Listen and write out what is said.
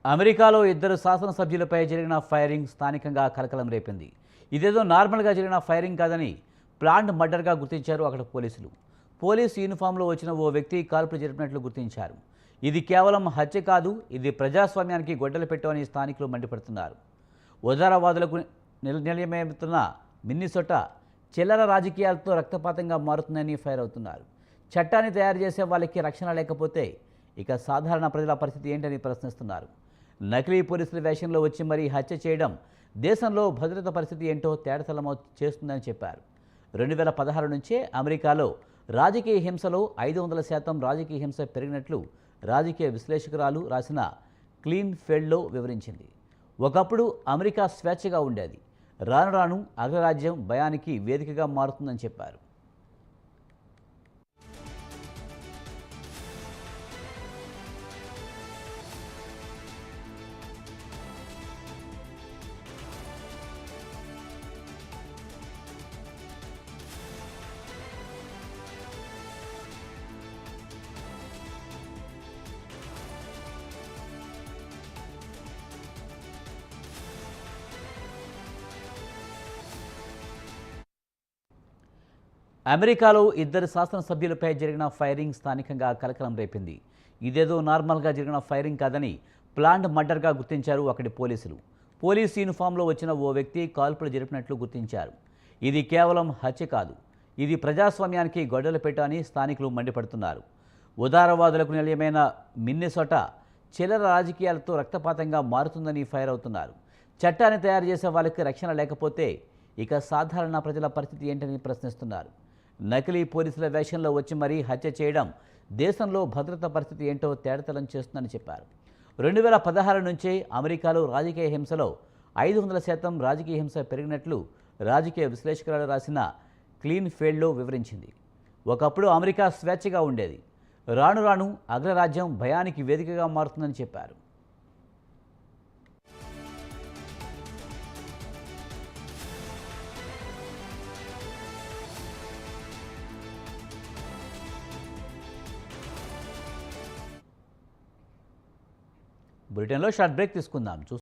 అమెరికాలో ఇద్దరు శాసనసభ్యులపై జరిగిన ఫైరింగ్ స్థానికంగా కలకలం రేపింది. ఇదేదో నార్మల్గా జరిగిన ఫైరింగ్ కాదని ప్లాన్డ్ మర్డర్గా గుర్తించారు అక్కడ పోలీసులు. పోలీసు యూనిఫామ్లో వచ్చిన ఓ వ్యక్తి కాల్పులు జరిపినట్లు గుర్తించారు. ఇది కేవలం హత్య కాదు, ఇది ప్రజాస్వామ్యానికి గొడ్డలు పెట్టమని స్థానికులు మండిపడుతున్నారు. ఉదారవాదులకు నిలయమవుతున్న మిన్నిసోటా చిల్లర రాజకీయాలతో రక్తపాతంగా మారుతుందని ఫైర్ అవుతున్నారు. చట్టాన్ని తయారు చేసే వాళ్ళకి రక్షణ లేకపోతే ఇక సాధారణ ప్రజల పరిస్థితి ఏంటని ప్రశ్నిస్తున్నారు. నకిలీ పోలీసుల వేషంలో వచ్చి మరీ హత్య చేయడం దేశంలో భద్రత పరిస్థితి ఏంటో తేటతెల్లమో చేస్తుందని చెప్పారు. 2016 నుంచే అమెరికాలో రాజకీయ హింసలో 500% రాజకీయ హింస పెరిగినట్లు రాజకీయ విశ్లేషకురాలు రాసిన క్లీన్ ఫీల్డ్లో వివరించింది. ఒకప్పుడు అమెరికా స్వేచ్ఛగా ఉండేది, రాను రాను అగ్రరాజ్యం భయానికి వేదికగా మారుతుందని చెప్పారు. అమెరికాలో ఇద్దరు శాసనసభ్యులపై జరిగిన ఫైరింగ్ స్థానికంగా కలకలం రేపింది. ఇదేదో నార్మల్గా జరిగిన ఫైరింగ్ కాదని ప్లాన్డ్ మర్డర్గా గుర్తించారు అక్కడి పోలీసులు. పోలీసు యూనిఫామ్లో వచ్చిన ఓ వ్యక్తి కాల్పులు జరిపినట్లు గుర్తించారు. ఇది కేవలం హత్య కాదు, ఇది ప్రజాస్వామ్యానికి గొడ్డలు పెట్టని స్థానికులు మండిపడుతున్నారు. ఉదారవాదులకు నిలయమైన మిన్నెసోటా చిల్లర రాజకీయాలతో రక్తపాతంగా మారుతుందని ఫైర్ అవుతున్నారు. చట్టాన్ని తయారు చేసే వాళ్ళకి రక్షణ లేకపోతే ఇక సాధారణ ప్రజల పరిస్థితి ఏంటని ప్రశ్నిస్తున్నారు. నకిలీ పోలీసుల వేషంలో వచ్చి మరీ హత్య చేయడం దేశంలో భద్రత పరిస్థితి ఏంటో తేటతెల్లం చేస్తుందని చెప్పారు. 2016 నుంచే అమెరికాలో రాజకీయ హింసలో 500% రాజకీయ హింస పెరిగినట్లు రాజకీయ విశ్లేషకురాలు రాసిన క్లీన్ ఫీల్డ్లో వివరించింది. ఒకప్పుడు అమెరికా స్వేచ్ఛగా ఉండేది, రాను రాను అగ్రరాజ్యం భయానికి వేదికగా మారుతుందని చెప్పారు. బులెటిన్లో షార్ట్ బ్రేక్ తీసుకుందాం.